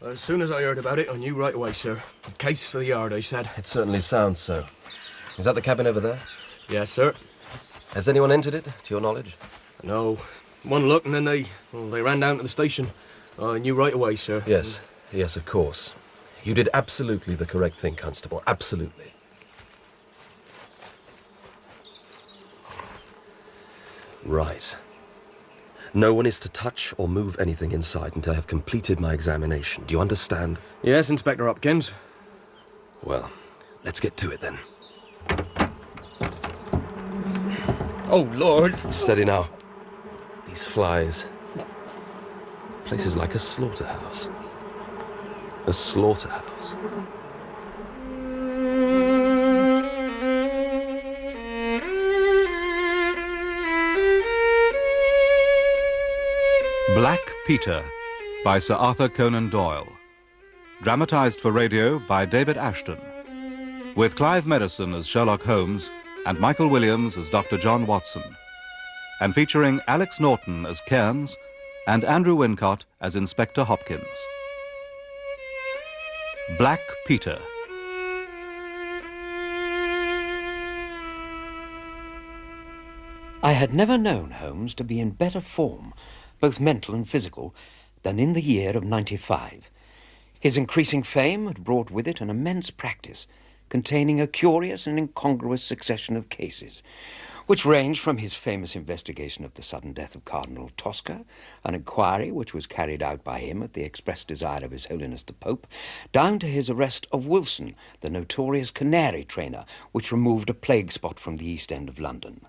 As soon as I heard about it, I knew right away, sir. Case for the yard, I said. It certainly sounds so. Is that the cabin over there? Yes, sir. Has anyone entered it, to your knowledge? No. One look and then they ran down to the station. I knew right away, sir. Yes, yes, of course. You did absolutely the correct thing, Constable. Absolutely. Right. No one is to touch or move anything inside until I have completed my examination. Do you understand? Yes, Inspector Hopkins. Well, let's get to it then. Oh, Lord. Steady now. These flies. The place is like a slaughterhouse. A slaughterhouse. Black Peter by Sir Arthur Conan Doyle. Dramatized for radio by David Ashton. With Clive Medicine as Sherlock Holmes and Michael Williams as Dr. John Watson. And featuring Alex Norton as Cairns and Andrew Wincott as Inspector Hopkins. Black Peter. I had never known Holmes to be in better form, both mental and physical, than in the year of '95. His increasing fame had brought with it an immense practice, containing a curious and incongruous succession of cases, which ranged from his famous investigation of the sudden death of Cardinal Tosca, an inquiry which was carried out by him at the express desire of His Holiness the Pope, down to his arrest of Wilson, the notorious canary trainer, which removed a plague spot from the East End of London.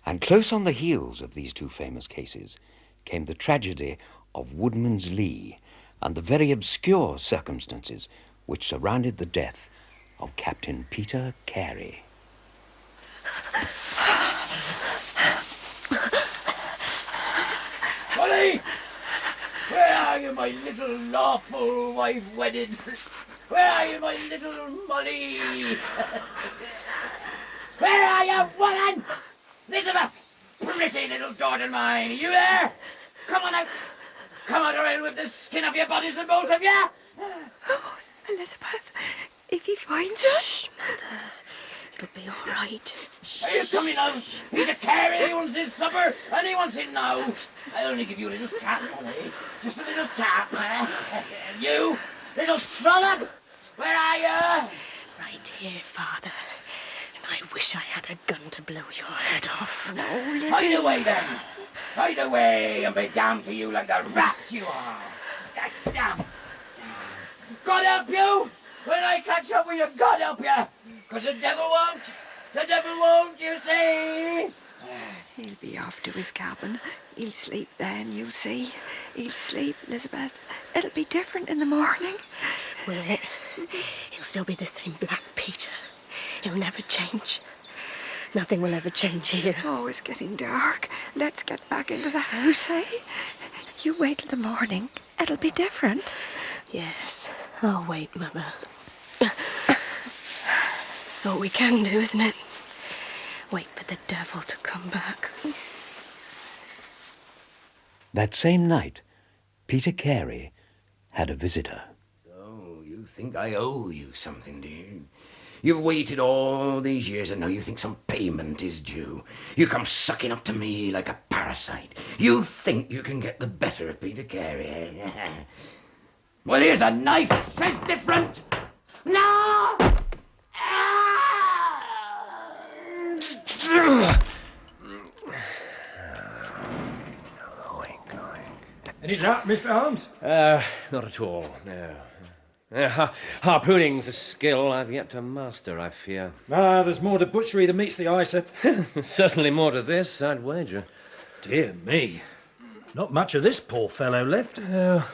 And close on the heels of these two famous cases came the tragedy of Woodman's Lee and the very obscure circumstances which surrounded the death of Captain Peter Carey. Molly! Where are you, my little lawful wife wedded? Where are you, my little Molly? Where are you, woman? Elizabeth! Pretty little daughter mine, are you there? Come on out! Come out or I'll rip the skin off your bodies, and both of you! Oh, Elizabeth, if he finds us... Mother, it'll be all right. Are you coming out? Peter Carey wants his supper, and he wants it now. I'll only give you a little tap, Molly. Just a little tap, eh? And you, little trollop, where are you? Right here, Father. And I wish I had a gun to blow your head off. No, Lizzie. Hide away, then. Hide away and be damned to you like the rats you are. Damn. God help you! When I catch up with you, God help you! Because the devil won't! The devil won't, you see! He'll be off to his cabin. He'll sleep then, you'll see. He'll sleep, Elizabeth. It'll be different in the morning. Will it? He'll still be the same Black Peter. He'll never change. Nothing will ever change here. Oh, it's getting dark. Let's get back into the house, eh? You wait till the morning. It'll be different. Yes, I'll wait, Mother. That's all we can do, isn't it? Wait for the devil to come back. That same night, Peter Carey had a visitor. Oh, you think I owe you something, do you? You've waited all these years and now you think some payment is due. You come sucking up to me like a parasite. You think you can get the better of Peter Carey, eh? Well, here's a knife that says different. No! Any doubt, Mr. Holmes? Not at all, no. Harpooning's a skill I've yet to master, I fear. There's more to butchery than meets the eye, sir. Certainly more to this, I'd wager. Dear me. Not much of this poor fellow left. Yeah,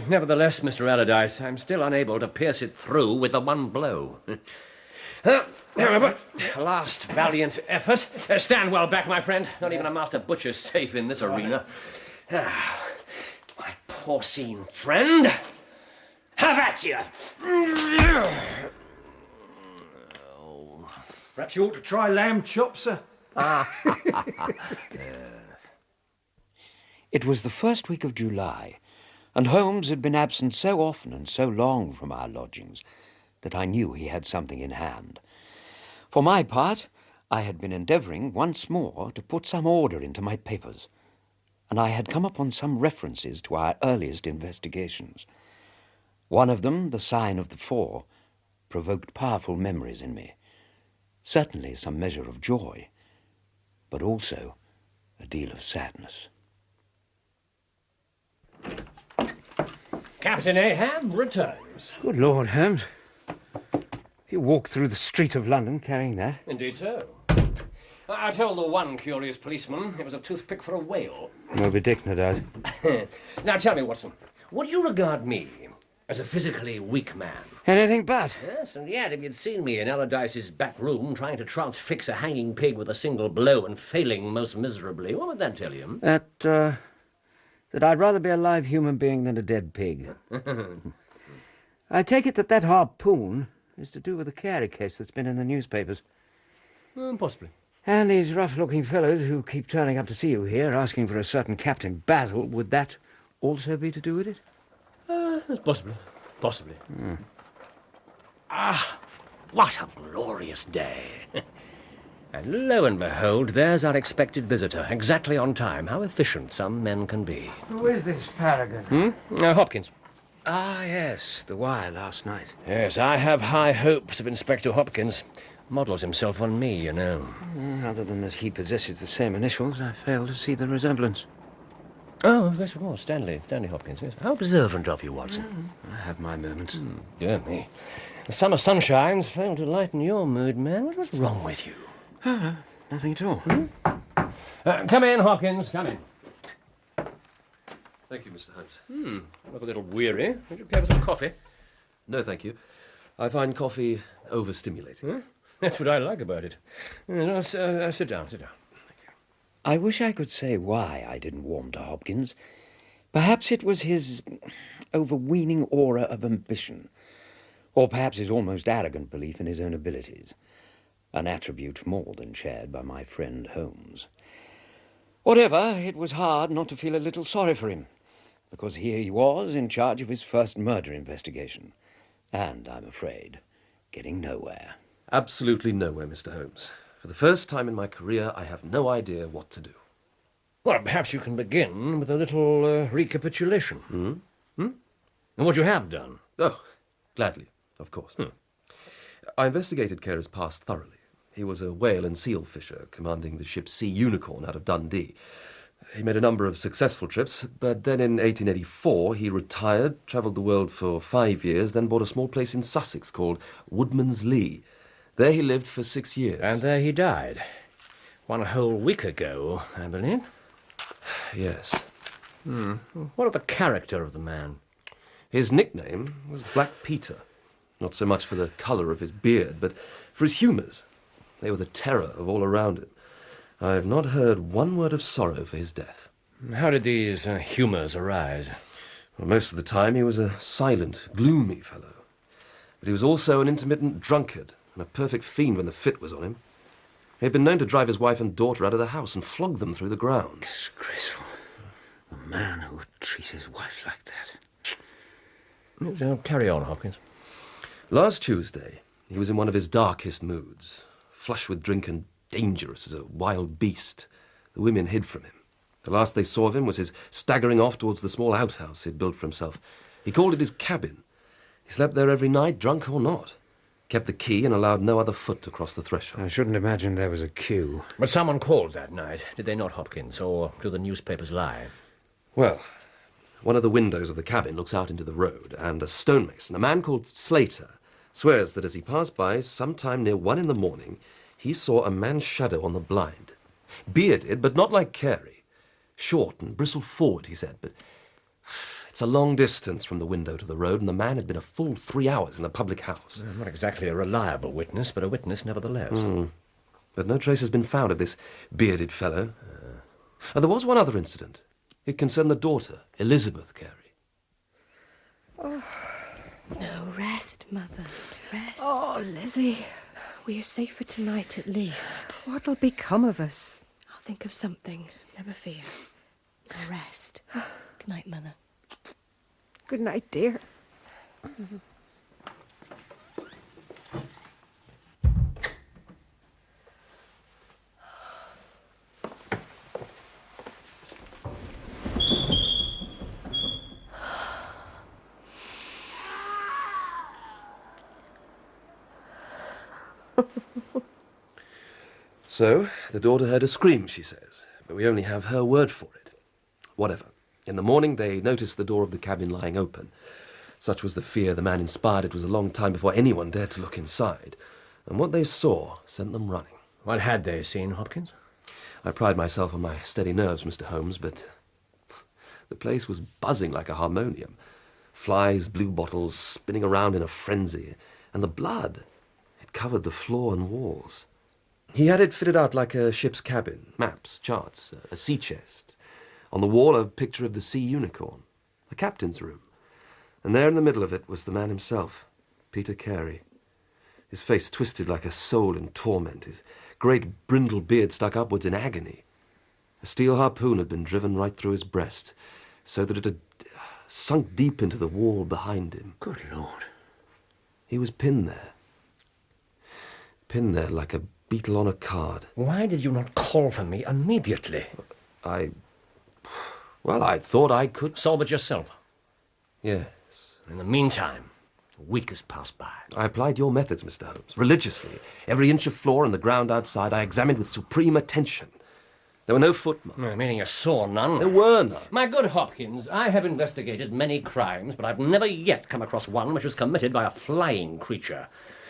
nevertheless, Mr. Allardyce, I'm still unable to pierce it through with the one blow. However, last valiant effort. Stand well back, my friend. Not even a master butcher's safe in this arena. My porcine friend. Have at you! Perhaps you ought to try lamb chops, sir. It was the first week of July, and Holmes had been absent so often and so long from our lodgings that I knew he had something in hand. For my part, I had been endeavouring once more to put some order into my papers, and I had come upon some references to our earliest investigations. One of them, The Sign of the Four, provoked powerful memories in me. Certainly some measure of joy, but also a deal of sadness. Captain Ahab returns. Good Lord, Holmes. You walked through the street of London carrying that? Indeed so. I told the one curious policeman it was a toothpick for a whale. Moby Dick, no doubt. Now tell me, Watson, would you regard me as a physically weak man? Anything but. Yes, and yet if you'd seen me in Allardyce's back room trying to transfix a hanging pig with a single blow and failing most miserably, what would that tell you? That I'd rather be a live human being than a dead pig. I take it that harpoon is to do with the Carey case that's been in the newspapers. Possibly. And these rough-looking fellows who keep turning up to see you here, asking for a certain Captain Basil, would that also be to do with it? Possibly. Possibly. Ah, what a glorious day. And lo and behold, there's our expected visitor, exactly on time. How efficient some men can be. Who is this paragon? Hopkins. Ah, yes, the wire last night. Yes, I have high hopes of Inspector Hopkins. Models himself on me, you know. Other than that he possesses the same initials, I fail to see the resemblance. Oh, yes, of course, Stanley Hopkins, yes. How observant of you, Watson. I have my moments. Dear me. The summer sunshines fail to lighten your mood, man. What's wrong with you? Nothing at all. Come in, Hopkins, come in. Thank you, Mr. Holmes. Look a little weary. Would you care for some coffee? No, thank you. I find coffee overstimulating. That's what I like about it. Sit down. I wish I could say why I didn't warm to Hopkins. Perhaps it was his overweening aura of ambition, or perhaps his almost arrogant belief in his own abilities, an attribute more than shared by my friend Holmes. Whatever, it was hard not to feel a little sorry for him, because here he was in charge of his first murder investigation, and, I'm afraid, getting nowhere. Absolutely nowhere, Mr. Holmes. For the first time in my career, I have no idea what to do. Well, perhaps you can begin with a little recapitulation. And what you have done. Oh, gladly, of course. I investigated Carey's past thoroughly. He was a whale and seal fisher, commanding the ship Sea Unicorn out of Dundee. He made a number of successful trips, but then in 1884 he retired, travelled the world for 5 years, then bought a small place in Sussex called Woodman's Lee. There he lived for 6 years. And there he died. 1 whole week ago, I believe. Yes. What of the character of the man? His nickname was Black Peter. Not so much for the colour of his beard, but for his humours. They were the terror of all around him. I have not heard one word of sorrow for his death. How did these humours arise? Well, most of the time he was a silent, gloomy fellow. But he was also an intermittent drunkard and a perfect fiend when the fit was on him. He had been known to drive his wife and daughter out of the house and flog them through the grounds. Disgraceful. A man who would treat his wife like that. So carry on, Hopkins. Last Tuesday, he was in one of his darkest moods, flush with drink and dangerous as a wild beast. The women hid from him. The last they saw of him was his staggering off towards the small outhouse he'd built for himself. He called it his cabin. He slept there every night, drunk or not. Kept the key and allowed no other foot to cross the threshold. I shouldn't imagine there was a queue. But someone called that night, did they not, Hopkins? Or do the newspapers lie? Well, one of the windows of the cabin looks out into the road, and a stonemason, a man called Slater, swears that as he passed by sometime near 1 in the morning, he saw a man's shadow on the blind. Bearded, but not like Carey. Short and bristled forward, he said, but it's a long distance from the window to the road, and the man had been a full 3 hours in the public house. Not exactly a reliable witness, but a witness nevertheless. But no trace has been found of this bearded fellow. There was one other incident. It concerned the daughter, Elizabeth Carey. No, rest, Mother, rest. Oh, Lizzie, We are safe for tonight at least. what'll become of us? I'll think of something, never fear. Now rest. Good night, Mother. Good night, dear. So, the daughter heard a scream, she says, but we only have her word for it. Whatever. In the morning, they noticed the door of the cabin lying open. Such was the fear the man inspired, it was a long time before anyone dared to look inside. And what they saw sent them running. What had they seen, Hopkins? I pride myself on my steady nerves, Mr. Holmes, but the place was buzzing like a harmonium. Flies, blue bottles, spinning around in a frenzy. And the blood, it covered the floor and walls. He had it fitted out like a ship's cabin. Maps, charts, a sea chest. On the wall, a picture of the sea unicorn. A captain's room. And there in the middle of it was the man himself, Peter Carey. His face twisted like a soul in torment. His great brindled beard stuck upwards in agony. A steel harpoon had been driven right through his breast, so that it had sunk deep into the wall behind him. Good Lord. He was pinned there. Pinned there like a beetle on a card. Why did you not call for me immediately? Well, I thought I could... Solve it yourself. Yes. In the meantime, a week has passed by. I applied your methods, Mr. Holmes, religiously. Every inch of floor and the ground outside I examined with supreme attention. There were no footmarks. Meaning you saw none? There were none. My good Hopkins, I have investigated many crimes, but I've never yet come across one which was committed by a flying creature.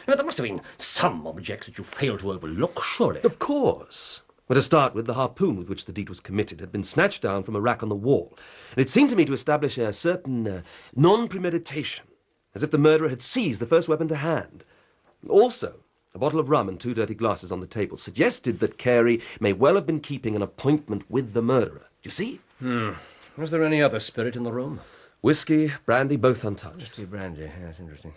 Now, there must have been some objects that you failed to overlook, surely. Of course. Well, to start with, the harpoon with which the deed was committed had been snatched down from a rack on the wall, and it seemed to me to establish a certain non-premeditation, as if the murderer had seized the first weapon to hand. Also, a bottle of rum and 2 dirty glasses on the table suggested that Carey may well have been keeping an appointment with the murderer. Do you see? Was there any other spirit in the room? Whiskey, brandy, both untouched. Whiskey, brandy, yeah, that's interesting.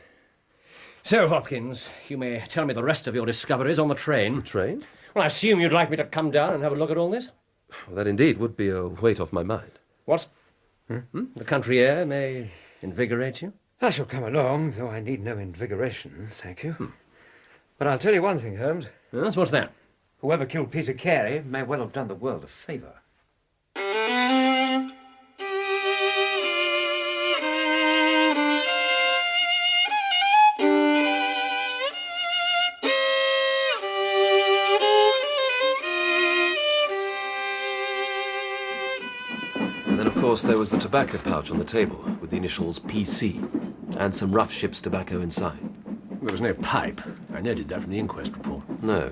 So, Hopkins, you may tell me the rest of your discoveries on the train. Train? Well, I assume you'd like me to come down and have a look at all this? Well, that indeed would be a weight off my mind. What? The country air may invigorate you? I shall come along, though I need no invigoration, thank you. But I'll tell you one thing, Holmes. Yes, what's that? Whoever killed Peter Carey may well have done the world a favour. Of course, there was the tobacco pouch on the table with the initials PC and some rough ship's tobacco inside. There was no pipe. I noted that from the inquest report. No.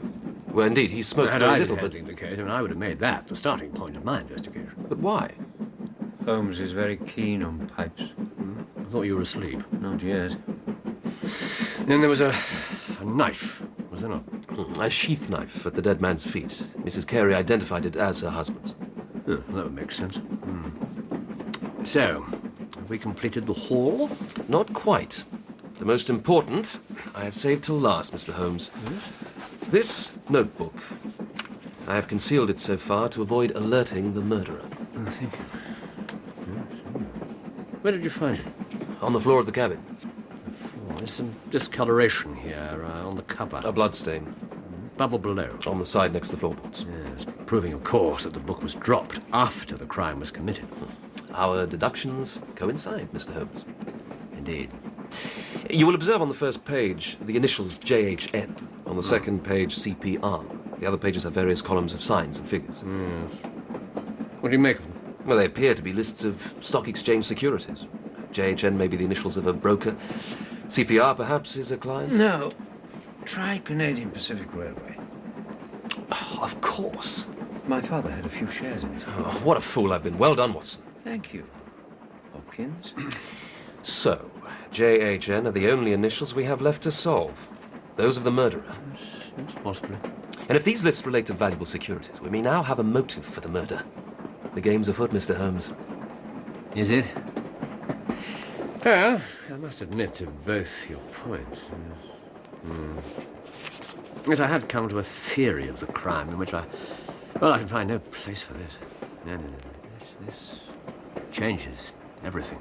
Well, indeed, he smoked very little, but... the case, and I would have made that the starting point of my investigation. But why? Holmes is very keen on pipes. I thought you were asleep. Not yet. Then there was a knife, was there not? A sheath knife at the dead man's feet. Mrs. Carey identified it as her husband's. Oh, that would make sense. So, have we completed the haul? Not quite. The most important I have saved till last, Mr. Holmes. This notebook. I have concealed it so far to avoid alerting the murderer. I think. Where did you find it? On the floor of the cabin. Oh, there's some discoloration here on the cover. A bloodstain. Bubble below. On the side next to the floorboards. Yes, proving, of course, that the book was dropped after the crime was committed. Our deductions coincide, Mr. Holmes. Indeed. You will observe on the first page the initials JHN. On the second page, CPR. The other pages have various columns of signs and figures. What do you make of them? Well, they appear to be lists of stock exchange securities. JHN may be the initials of a broker. CPR, perhaps, is a client? No. Try Canadian Pacific Railway. Oh, of course. My father had a few shares in it. Oh, what a fool I've been. Well done, Watson. Thank you, Hopkins. So, JHN are the only initials we have left to solve. Those of the murderer. Yes, possibly. And if these lists relate to valuable securities, we may now have a motive for the murder. The game's afoot, Mr. Holmes. Is it? Well, I must admit to both your points. Yes, I had come to a theory of the crime in which I can find no place for this. No. This changes everything.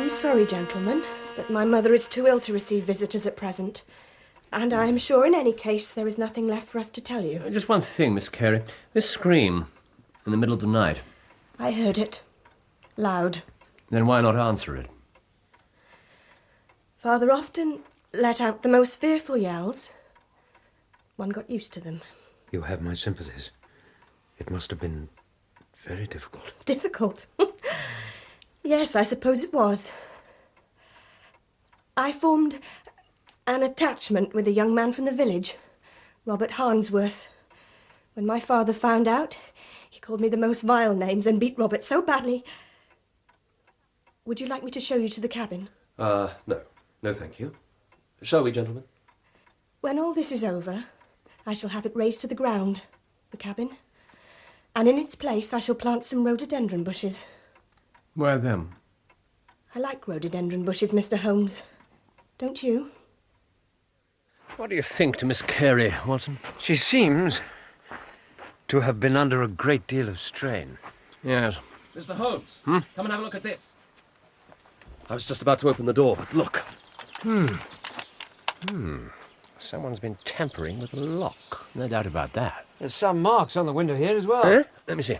I'm sorry, gentlemen, but my mother is too ill to receive visitors at present. And I am sure in any case there is nothing left for us to tell you. Just one thing, Miss Carey. This scream in the middle of the night. I heard it. Loud. Then why not answer it? Father often let out the most fearful yells. One got used to them. You have my sympathies. It must have been very difficult. Difficult? Yes, I suppose it was. I formed an attachment with a young man from the village, Robert Harnsworth. When my father found out, he called me the most vile names and beat Robert so badly. Would you like me to show you to the cabin? No. No, thank you. Shall we, gentlemen? When all this is over, I shall have it raised to the ground, the cabin. And in its place, I shall plant some rhododendron bushes. Where them? I like rhododendron bushes, Mr. Holmes. Don't you? What do you think to Miss Carey, Watson? She seems to have been under a great deal of strain. Yes. Mr. Holmes, come and have a look at this. I was just about to open the door, but look. Someone's been tampering with the lock. No doubt about that. There's some marks on the window here as well. Huh? Let me see.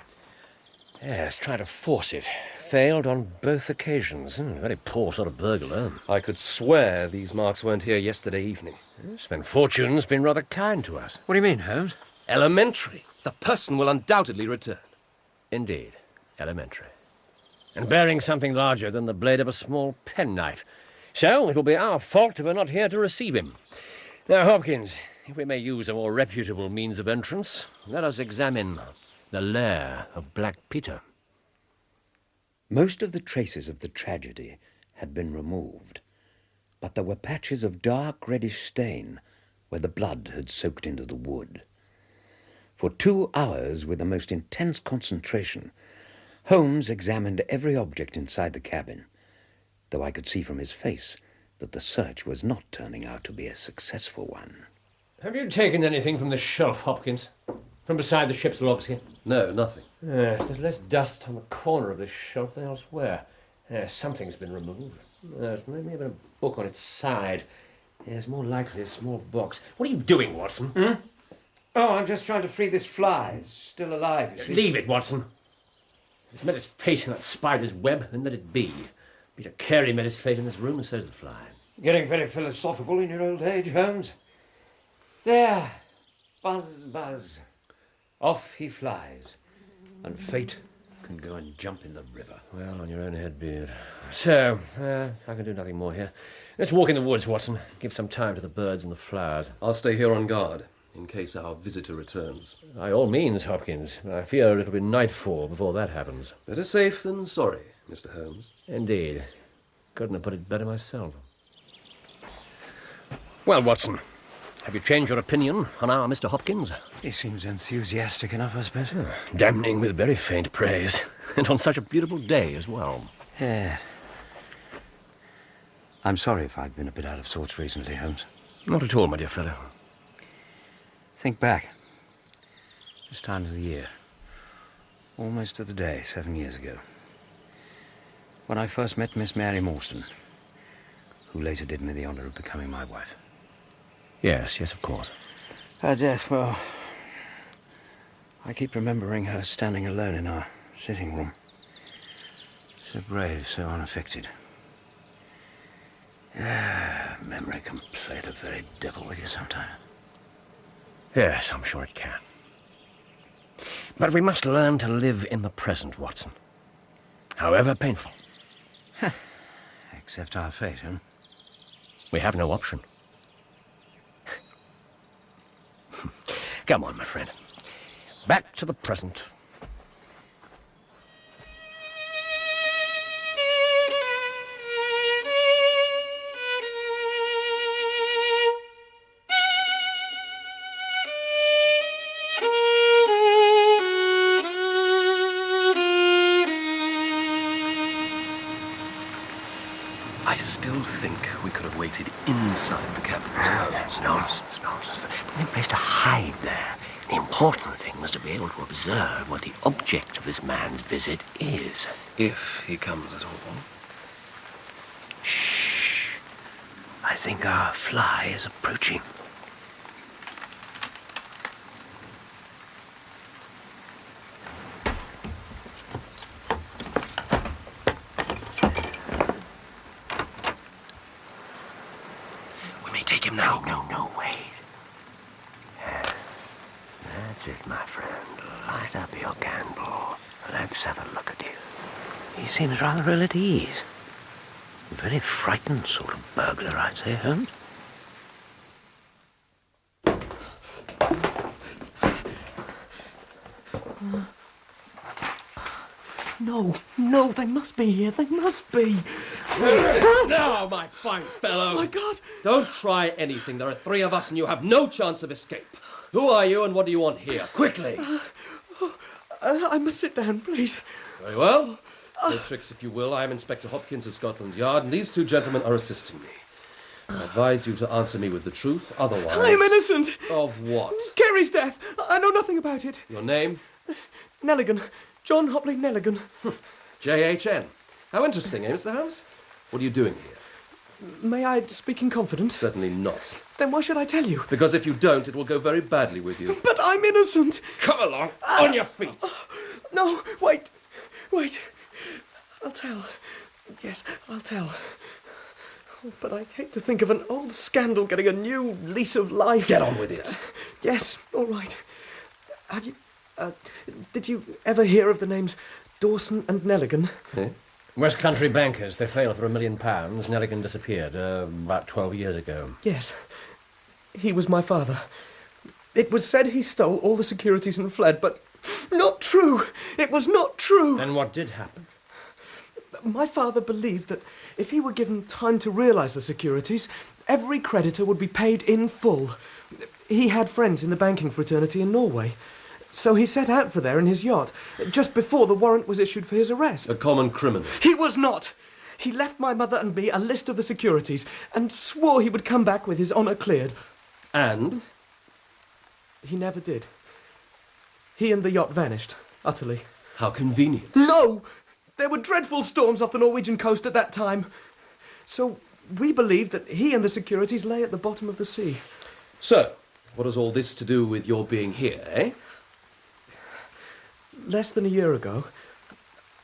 Yes, tried to force it. Failed on both occasions. Very poor sort of burglar. I could swear these marks weren't here yesterday evening. Yes, then fortune's been rather kind to us. What do you mean, Holmes? Elementary. The person will undoubtedly return. Indeed, elementary. And bearing something larger than the blade of a small penknife. So it will be our fault we're not here to receive him. Now, Hopkins, if we may use a more reputable means of entrance, let us examine the lair of Black Peter. Most of the traces of the tragedy had been removed, but there were patches of dark reddish stain where the blood had soaked into the wood. For 2 hours, with the most intense concentration, Holmes examined every object inside the cabin, though I could see from his face that the search was not turning out to be a successful one. Have you taken anything from the shelf, Hopkins? From beside the ship's logs here? No, nothing. Yes, there's less dust on the corner of this shelf than elsewhere. Yes, something's been removed. Yes, maybe even a book on its side. Yes, more likely a small box. What are you doing, Watson? Oh, I'm just trying to free this fly. It's still alive, you see. Leave it, Watson. It's met its fate in that spider's web, and let it be. Peter Carey met his fate in this room, and so's the fly. Getting very philosophical in your old age, Holmes. There. Buzz, buzz. Off he flies. And fate can go and jump in the river. Well, on your own head, Beard. So, I can do nothing more here. Let's walk in the woods, Watson. Give some time to the birds and the flowers. I'll stay here on guard, in case our visitor returns. By all means, Hopkins. But I fear it'll be nightfall before that happens. Better safe than sorry, Mr. Holmes. Indeed. Couldn't have put it better myself. Well, Watson, have you changed your opinion on our Mr. Hopkins? He seems enthusiastic enough, I suppose. Damning with very faint praise. And on such a beautiful day as well. Yeah. I'm sorry if I've been a bit out of sorts recently, Holmes. Not at all, my dear fellow. Think back. This time of the year. Almost to the day, 7 years ago. When I first met Miss Mary Morstan, who later did me the honor of becoming my wife. Yes, of course. Her death, well, I keep remembering her standing alone in our sitting room. So brave, so unaffected. Memory can play the very devil with you sometimes. Yes, I'm sure it can. But we must learn to live in the present, Watson. However painful. Accept our fate, huh? We have no option. Come on, my friend. Back to the present. I still think we could have waited inside the cabin, Mr. Holmes. Nonsense. There's no place to hide there. The important thing was to be able to observe what the object of this man's visit is. If he comes at all. I think our fly is approaching. We may take him now. No, wait. That's it, my friend. Light up your candle. Let's have a look at you. He seems rather ill at ease. A very frightened sort of burglar, I'd say, Holmes. No, they must be here. They must be. Now, my fine fellow. Oh, my God. Don't try anything. There are 3 of us and you have no chance of escape. Who are you and what do you want here? Quickly. I must sit down, please. Very well. No tricks, if you will. I am Inspector Hopkins of Scotland Yard, and these 2 gentlemen are assisting me. I advise you to answer me with the truth, otherwise... I'm innocent. Of what? Carey's death. I know nothing about it. Your name? Nelligan. John Hopley Nelligan. J.H.N. How interesting, eh, Mr. Holmes? What are you doing here? May I speak in confidence? Certainly not. Then why should I tell you? Because if you don't, it will go very badly with you. But I'm innocent. Come along, on your feet. No, wait. I'll tell. Yes, I'll tell. Oh, but I hate to think of an old scandal getting a new lease of life. Get on with it. Yes, all right. Have you... did you ever hear of the names Dawson and Nelligan? Eh? West Country bankers. They failed for £1 million. Nelligan disappeared about 12 years ago. Yes. He was my father. It was said he stole all the securities and fled, but not true. It was not true. Then what did happen? My father believed that if he were given time to realise the securities, every creditor would be paid in full. He had friends in the banking fraternity in Norway. So he set out for there in his yacht, just before the warrant was issued for his arrest. A common criminal. He was not! He left my mother and me a list of the securities and swore he would come back with his honour cleared. And? He never did. He and the yacht vanished, utterly. How convenient. No! There were dreadful storms off the Norwegian coast at that time. So we believed that he and the securities lay at the bottom of the sea. So, what has all this to do with your being here, eh? Less than a year ago,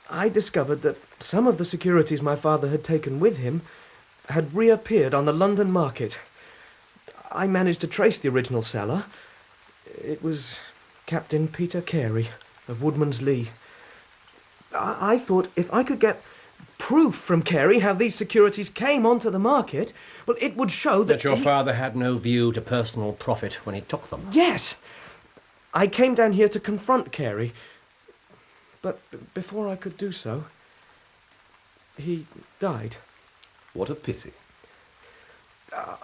I discovered that some of the securities my father had taken with him had reappeared on the London market. I managed to trace the original seller. It was Captain Peter Carey of Woodman's Lee. I thought if I could get proof from Carey how these securities came onto the market, well, it would show that your father had no view to personal profit when he took them. Yes! I came down here to confront Carey, but before I could do so, he died. What a pity.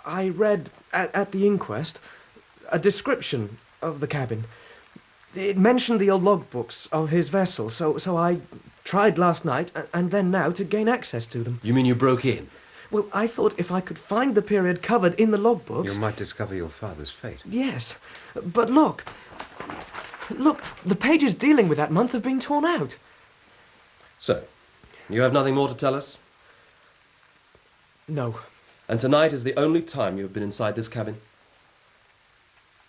I read at the inquest a description of the cabin. It mentioned the old logbooks of his vessel, so I tried last night and then now to gain access to them. You mean you broke in? Well, I thought if I could find the period covered in the logbooks... You might discover your father's fate. Yes, but look, the pages dealing with that month have been torn out. So, you have nothing more to tell us? No. And tonight is the only time you have been inside this cabin?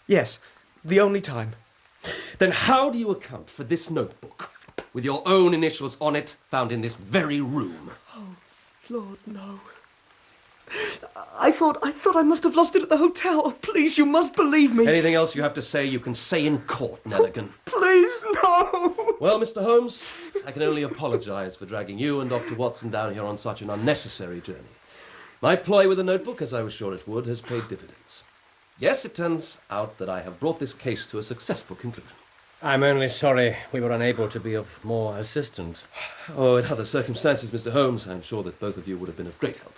Yes, the only time. Then how do you account for this notebook, with your own initials on it, found in this very room? Oh, Lord, no. I thought I must have lost it at the hotel. Oh, please, you must believe me. Anything else you have to say, you can say in court, Nelligan. Please, no. Well, Mr. Holmes, I can only apologise for dragging you and Dr. Watson down here on such an unnecessary journey. My ploy with the notebook, as I was sure it would, has paid dividends. Yes, it turns out that I have brought this case to a successful conclusion. I'm only sorry we were unable to be of more assistance. Oh, in other circumstances, Mr. Holmes, I'm sure that both of you would have been of great help.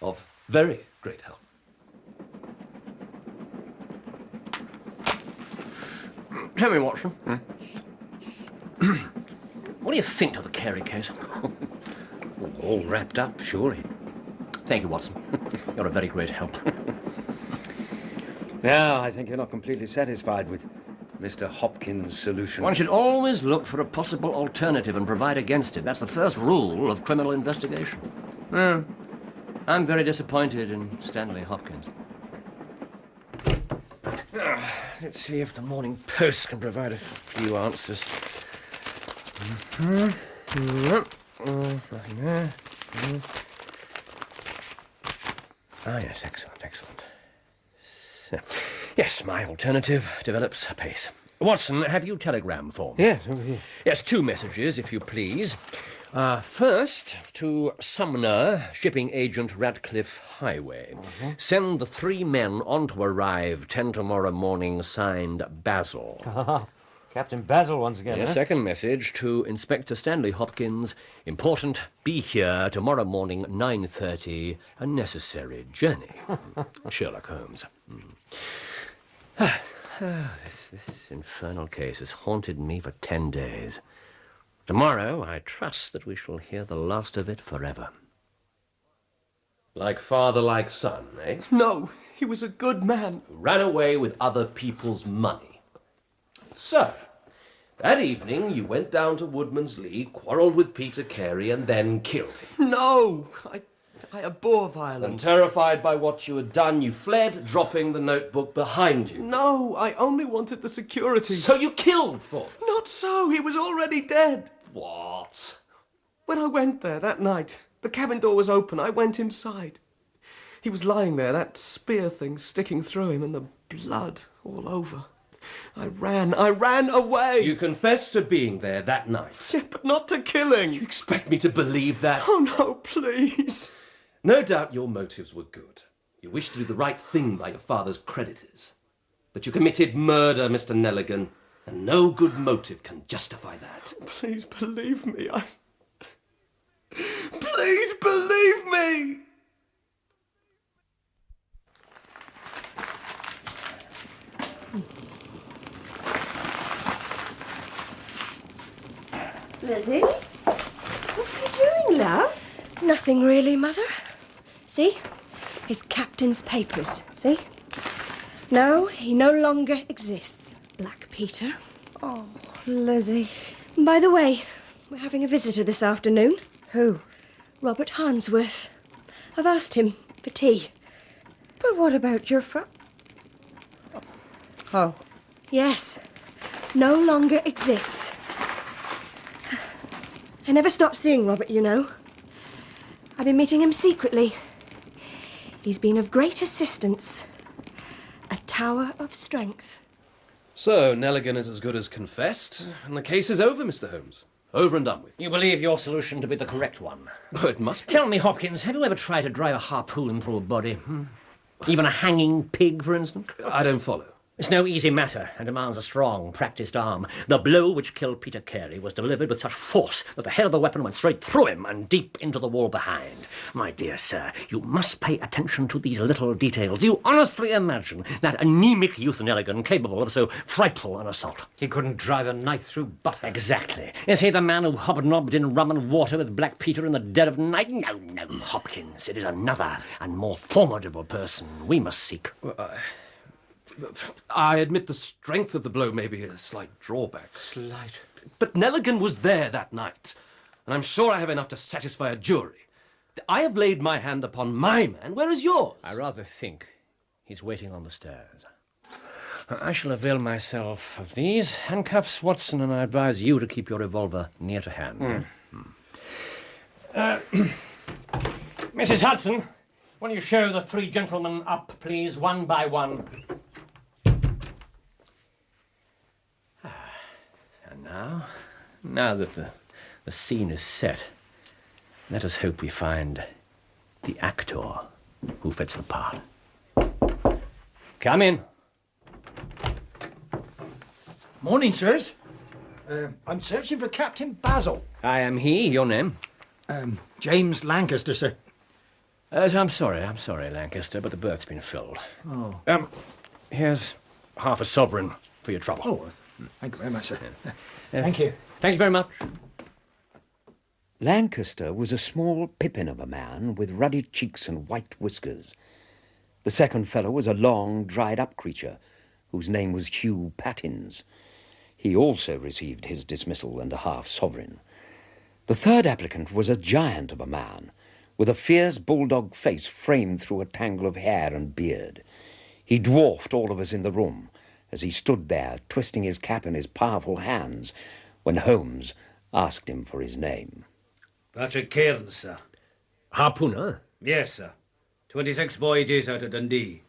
Of very great help. Tell me, Watson. What do you think of the Carey case? All wrapped up, surely. Thank you, Watson. You're a very great help. Now, I think you're not completely satisfied with Mr. Hopkins' solution. One should always look for a possible alternative and provide against it. That's the first rule of criminal investigation. I'm very disappointed in Stanley Hopkins. Let's see if the Morning Post can provide a few answers. Nothing there. Ah, yes, excellent, excellent. So, yes, my alternative develops apace. Watson, have you telegram form? Yes, over here. Yes, 2 messages, if you please. First, to Sumner, shipping agent Ratcliffe Highway. Send the 3 men on to arrive 10 tomorrow morning, signed Basil. Captain Basil once again, Yes, huh? second message to Inspector Stanley Hopkins. Important, be here tomorrow morning, 9:30. A necessary journey. Sherlock Holmes. This infernal case has haunted me for 10 days. Tomorrow, I trust that we shall hear the last of it forever. Like father, like son, eh? No, he was a good man. Who ran away with other people's money. So, that evening you went down to Woodman's Lee, quarrelled with Peter Carey, and then killed him. No, I abhor And violence. terrified by what you had done, you fled, dropping the notebook behind you. No, I only wanted the security. So you killed Ford? Not so, he was already dead. What? When I went there that night, the cabin door was open. I went inside. He was lying there, that spear thing sticking through him, and the blood all over. I ran away. You confessed to being there that night. Yeah, but not to killing. You expect me to believe that? Oh, no, please. No doubt your motives were good. You wished to do the right thing by your father's creditors. But you committed murder, Mr. Nelligan, and no good motive can justify that. Please believe me. Please believe me. Lizzie? What are you doing, love? Nothing really, Mother. See? His captain's papers, see? No, he no longer exists, Black Peter. Oh, Lizzie. By the way, we're having a visitor this afternoon. Who? Robert Harnsworth. I've asked him for tea. But what about your Oh. Yes, no longer exists. I never stopped seeing Robert, you know. I've been meeting him secretly. He's been of great assistance. A tower of strength. So, Nelligan is as good as confessed, and the case is over, Mr. Holmes. Over and done with. You believe your solution to be the correct one? Oh, it must be. Tell me, Hopkins, have you ever tried to drive a harpoon through a body? Even a hanging pig, for instance? I don't follow. It's no easy matter and demands a strong, practiced arm. The blow which killed Peter Carey was delivered with such force that the head of the weapon went straight through him and deep into the wall behind. My dear sir, you must pay attention to these little details. Do you honestly imagine that anemic youth Nelligan capable of so frightful an assault? He couldn't drive a knife through butter. Exactly. Is he the man who hobnobbed in rum and water with Black Peter in the dead of night? No, Hopkins. It is another and more formidable person we must seek. I admit the strength of the blow may be a slight drawback. Slight. But Nelligan was there that night, and I'm sure I have enough to satisfy a jury. I have laid my hand upon my man. Where is yours? I rather think he's waiting on the stairs. I shall avail myself of these handcuffs, Watson, and I advise you to keep your revolver near to hand. Mrs. Hudson, will you show the 3 gentlemen up, please, one by one? And now that the scene is set, let us hope we find the actor who fits the part. Come in. Morning, sirs. I'm searching for Captain Basil. I am he. Your name? James Lancaster, sir. I'm sorry, Lancaster, but the berth's been filled. Oh. Here's half a sovereign for your trouble. Oh, thank you very much, sir. Thank you. Thank you very much. Lancaster was a small pippin of a man with ruddy cheeks and white whiskers. The second fellow was a long, dried-up creature whose name was Hugh Pattins. He also received his dismissal and a half-sovereign. The third applicant was a giant of a man with a fierce bulldog face framed through a tangle of hair and beard. He dwarfed all of us in the room as he stood there, twisting his cap in his powerful hands, when Holmes asked him for his name. Patrick Cairns, sir. Harpooner? Yes, sir. 26 voyages out of Dundee.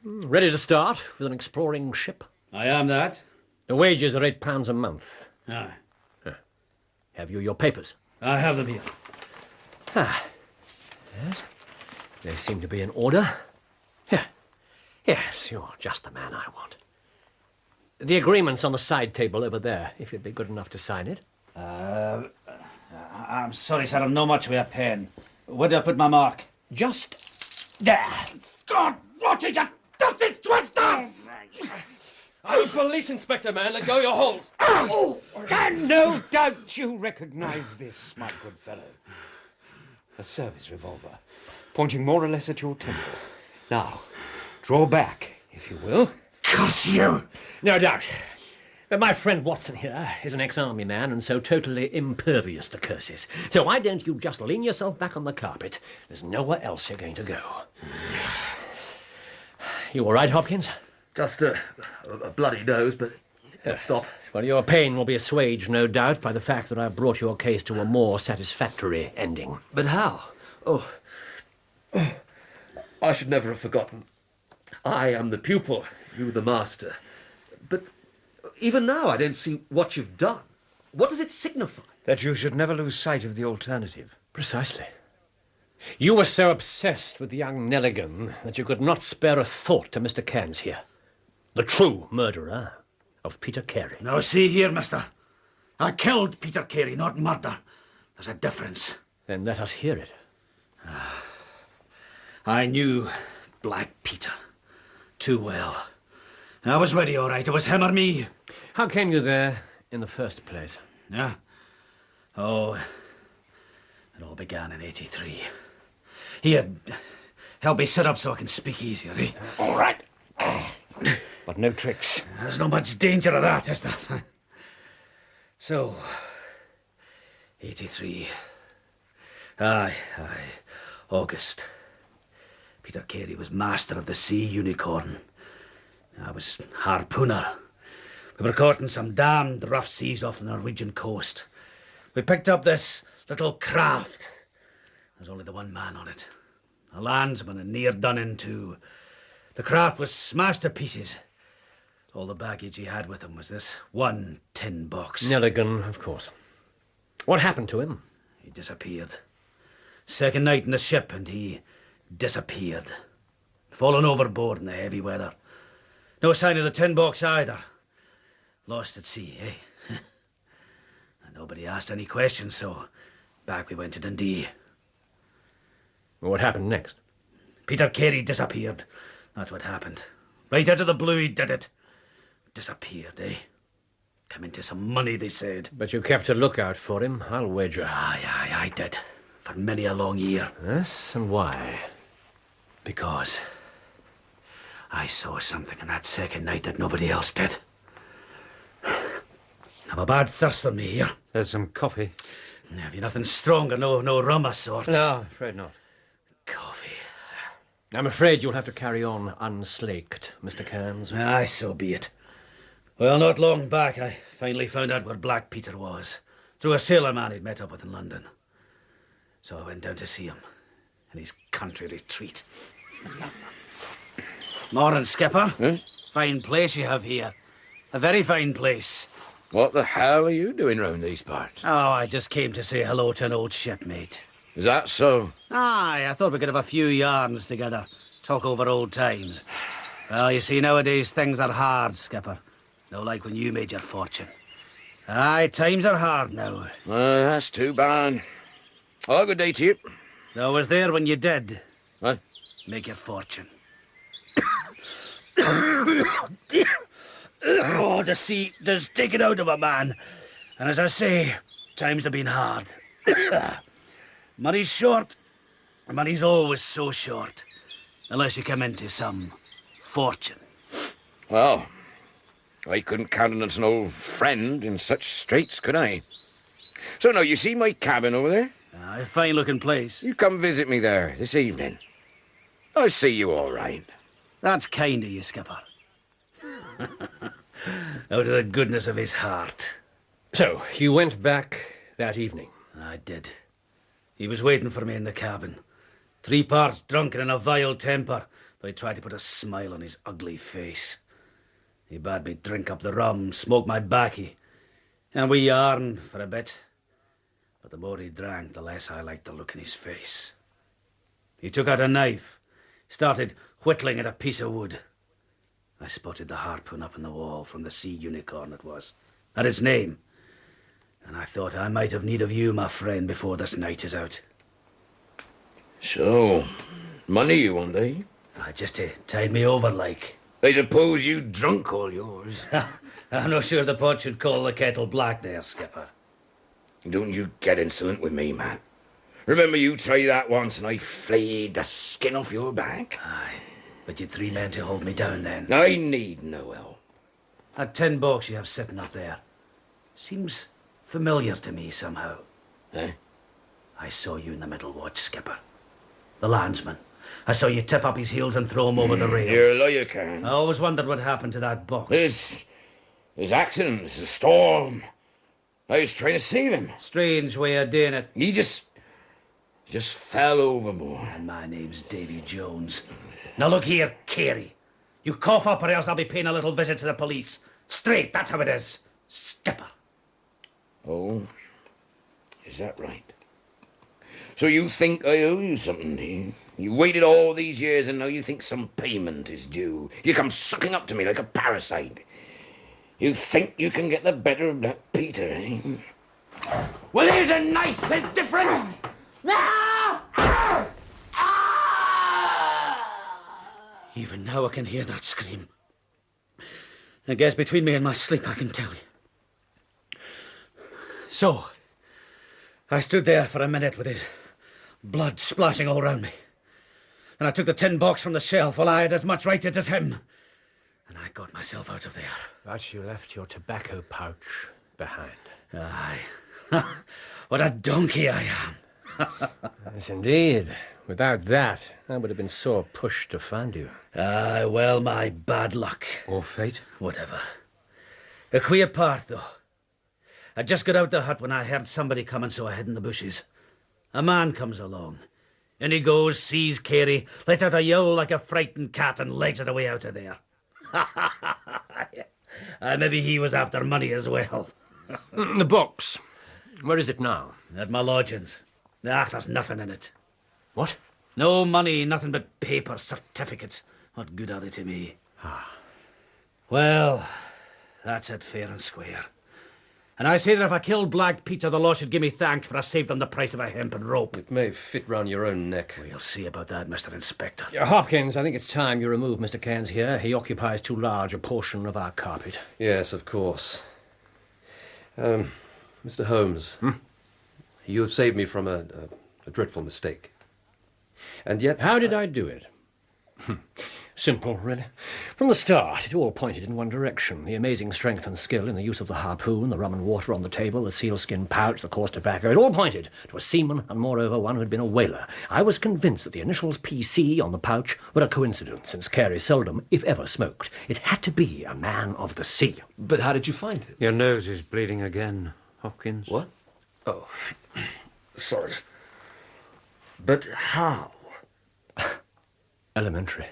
Ready to start with an exploring ship? I am that. The wages are £8 a month. Aye. Have you your papers? I have them here. Yes. They seem to be in order. Here. Yes, you're just the man I want. The agreement's on the side table over there, if you'd be good enough to sign it. I'm sorry, sir. I'm not much with a pen. Where do I put my mark? Just there. God, what is that dirty twister? I'm a police inspector, man. Let go your hold. And no doubt you recognize this, my good fellow. A service revolver, pointing more or less at your temple. Now, draw back, if you will. Curse you! No doubt. But my friend Watson here is an ex-army man and so totally impervious to curses. So why don't you just lean yourself back on the carpet? There's nowhere else you're going to go. You all right, Hopkins? Just a bloody nose, but stop. Well, your pain will be assuaged, no doubt, by the fact that I've brought your case to a more satisfactory ending. But how? Oh, I should never have forgotten. I am the pupil, you the master. But even now I don't see what you've done. What does it signify? That you should never lose sight of the alternative. Precisely. You were so obsessed with young Nelligan that you could not spare a thought to Mr. Cairns here, the true murderer of Peter Carey. Now see here, mister. I killed Peter Carey, not murder. There's a difference. Then let us hear it. I knew Black Peter too well. I was ready, all right. It was him or me. How came you there in the first place? Yeah. Oh, it all began in '83. Here, help me sit up so I can speak easier, eh? All right. But no tricks. There's not much danger of that, is there? So, '83. Aye. August. Peter Carey was master of the Sea Unicorn. I was harpooner. We were caught in some damned rough seas off the Norwegian coast. We picked up this little craft. There's only the one man on it. A landsman and near done in too. The craft was smashed to pieces. All the baggage he had with him was this one tin box. Nelligan, of course. What happened to him? He disappeared. Second night in the ship and he disappeared. Fallen overboard in the heavy weather. No sign of the tin box either. Lost at sea, eh? And nobody asked any questions, so back we went to Dundee. What happened next? Peter Carey disappeared. That's what happened. Right out of the blue he did it. Disappeared, eh? Come into some money, they said. But you kept a lookout for him, I'll wager. Aye, I did. For many a long year. Yes, and why? Because I saw something in that second night that nobody else did. Have a bad thirst on me here. There's some coffee. Have you nothing stronger? No rum of sorts? No, afraid not. Coffee. I'm afraid you'll have to carry on unslaked, Mr. Cairns. Aye, so be it. Well, not long back, I finally found out where Black Peter was, through a sailor man he'd met up with in London. So I went down to see him, in his country retreat. Morning, Skipper. Fine place you have here. A very fine place. What the hell are you doing round these parts? Oh, I just came to say hello to an old shipmate. Is that so? Aye, I thought we could have a few yarns together, talk over old times. Well, you see, nowadays things are hard, Skipper. No like when you made your fortune. Aye, times are hard now. That's too bad. Oh, good day to you. I was there when you did. What? Make your fortune. Oh, the sea does take it out of a man. And as I say, times have been hard. Money's short. Money's always so short. Unless you come into some fortune. Well, I couldn't countenance an old friend in such straits, could I? So now, you see my cabin over there? A fine-looking place. You come visit me there this evening. I see you all right. That's kind of you, Skipper. Out of the goodness of his heart. So, you went back that evening? I did. He was waiting for me in the cabin. 3 parts drunk and in a vile temper, though he tried to put a smile on his ugly face. He bade me drink up the rum, smoke my baccy, and we yarned for a bit. But the more he drank, the less I liked the look in his face. He took out a knife, started whittling at a piece of wood. I spotted the harpoon up on the wall from the Sea Unicorn it was, at its name. And I thought I might have need of you, my friend, before this night is out. So, money you want, eh? Just to tide me over, like. I suppose you drunk all yours. I'm not sure the pot should call the kettle black there, Skipper. Don't you get insolent with me, man. Remember you tried that once and I flayed the skin off your back? Aye, but you'd 3 men to hold me down then. I need no help. That $10 you have sitting up there seems familiar to me somehow. Eh? I saw you in the middle watch, Skipper. The landsman. I saw you tip up his heels and throw him over the rail. You're a lawyer, Karen. I always wondered what happened to that box. There's accidents, a storm. I was trying to save him. Strange way of doing it. He just fell overboard. And my name's Davy Jones. Now look here, Carey. You cough up or else I'll be paying a little visit to the police. Straight, that's how it is. Skipper. Oh, is that right? So you think I owe you something, do you? You waited all these years and now you think some payment is due. You come sucking up to me like a parasite. You think you can get the better of that Peter, eh? Well, here's a nice and different... Even now I can hear that scream. I guess between me and my sleep I can tell you. So, I stood there for a minute with his blood splashing all round me. Then I took the $10 from the shelf while I had as much right to it as him. And I got myself out of there. But you left your tobacco pouch behind. Aye. What a donkey I am. Yes, indeed. Without that, I would have been sore pushed to find you. Aye, well, my bad luck. Or fate. Whatever. A queer part, though. I just got out the hut when I heard somebody coming, so I hid in the bushes. A man comes along. In he goes, sees Carey, lets out a yowl like a frightened cat and legs it away out of there. Maybe he was after money as well. The box. Where is it now? At my lodgings. There's nothing in it. What? No money, nothing but paper, certificates. What good are they to me? Well, that's it fair and square. And I say that if I killed Black Peter, the law should give me thanks for I saved them the price of a hempen rope. It may fit round your own neck. We'll see about that, Mr. Inspector. Hopkins, I think it's time you remove Mr. Cairns here. He occupies too large a portion of our carpet. Yes, of course. Mr. Holmes, you have saved me from a dreadful mistake. And yet... How did I do it? Simple, really. From the start, it all pointed in one direction. The amazing strength and skill in the use of the harpoon, the rum and water on the table, the sealskin pouch, the coarse tobacco, it all pointed to a seaman and, moreover, one who had been a whaler. I was convinced that the initials PC on the pouch were a coincidence, since Carey seldom, if ever, smoked. It had to be a man of the sea. But how did you find him? Your nose is bleeding again, Hopkins. What? Oh, sorry. But how? Elementary.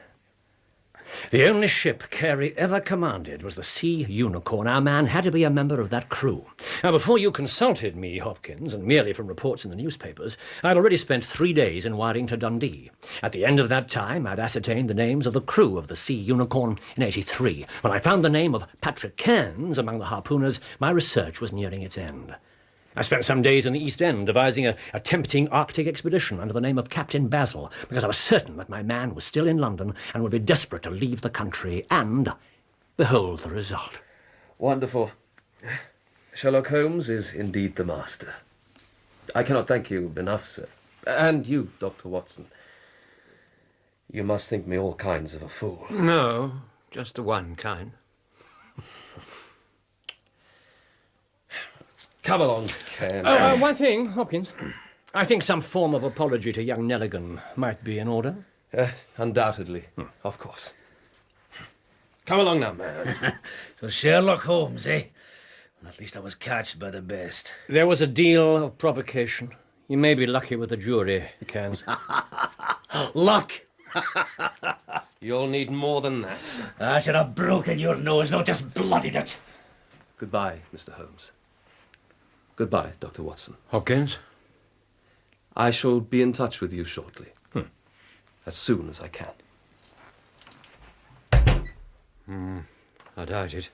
The only ship Carey ever commanded was the Sea Unicorn. Our man had to be a member of that crew. Now, before you consulted me, Hopkins, and merely from reports in the newspapers, I'd already spent 3 days in wiring to Dundee. At the end of that time, I'd ascertained the names of the crew of the Sea Unicorn in '83. When I found the name of Patrick Cairns among the harpooners, my research was nearing its end. I spent some days in the East End devising a tempting Arctic expedition under the name of Captain Basil, because I was certain that my man was still in London and would be desperate to leave the country, and behold the result. Wonderful. Sherlock Holmes is indeed the master. I cannot thank you enough, sir. And you, Dr. Watson. You must think me all kinds of a fool. No, just the one kind. Come along, Cairns. One thing, Hopkins. I think some form of apology to young Nelligan might be in order. Undoubtedly. Of course. Come along now, man. So Sherlock Holmes, eh? Well, at least I was catched by the best. There was a deal of provocation. You may be lucky with the jury, Cairns. Luck! You'll need more than that. I should have broken your nose, not just bloodied it. Goodbye, Mr. Holmes. Goodbye, Dr. Watson. Hopkins? I shall be in touch with you shortly. As soon as I can. I doubt it.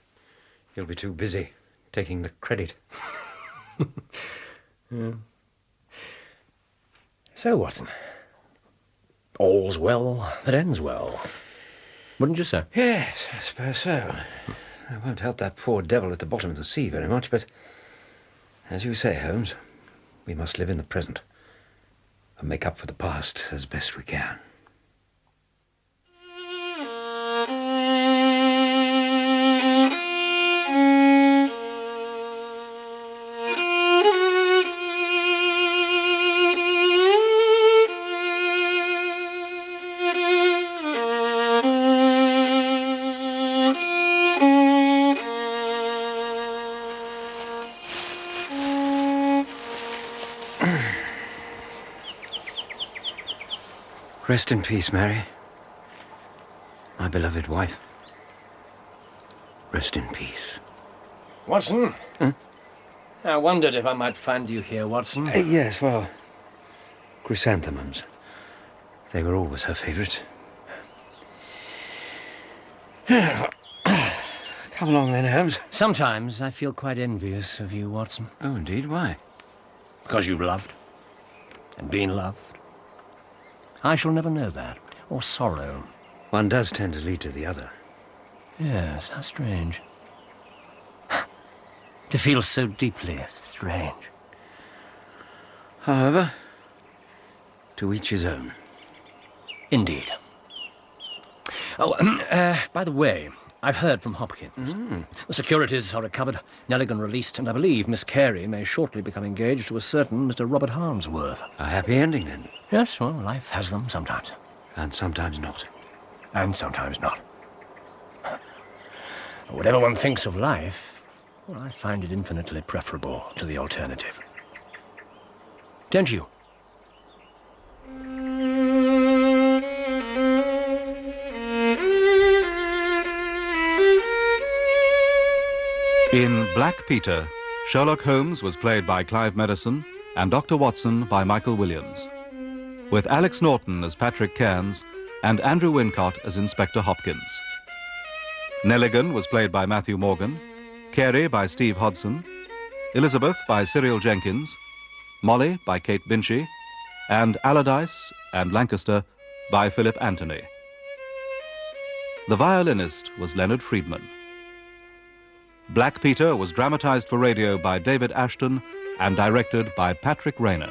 You'll be too busy taking the credit. So, Watson, all's well that ends well. Wouldn't you say? Yes, I suppose so. It won't help that poor devil at the bottom of the sea very much, but as you say, Holmes, we must live in the present and make up for the past as best we can. Rest in peace, Mary. My beloved wife. Rest in peace. Watson? I wondered if I might find you here, Watson. Yes, well, chrysanthemums. They were always her favourite. Come along then, Holmes. Sometimes I feel quite envious of you, Watson. Oh, indeed? Why? Because you've loved and been loved. I shall never know that, or sorrow. One does tend to lead to the other. Yes, how strange. To feel so deeply strange. However, to each his own. Indeed. Oh, by the way, I've heard from Hopkins. The securities are recovered, Nelligan released, and I believe Miss Carey may shortly become engaged to a certain Mr. Robert Harnsworth. A happy ending, then. Yes, well, life has them sometimes. And sometimes not. And sometimes not. Whatever one thinks of life, well, I find it infinitely preferable to the alternative. Don't you? In Black Peter, Sherlock Holmes was played by Clive Medicine and Dr. Watson by Michael Williams, with Alex Norton as Patrick Cairns and Andrew Wincott as Inspector Hopkins. Nelligan was played by Matthew Morgan, Carey by Steve Hodson, Elizabeth by Cyril Jenkins, Molly by Kate Binchy, and Allardyce and Lancaster by Philip Anthony. The violinist was Leonard Friedman. Black Peter was dramatized for radio by David Ashton and directed by Patrick Rayner.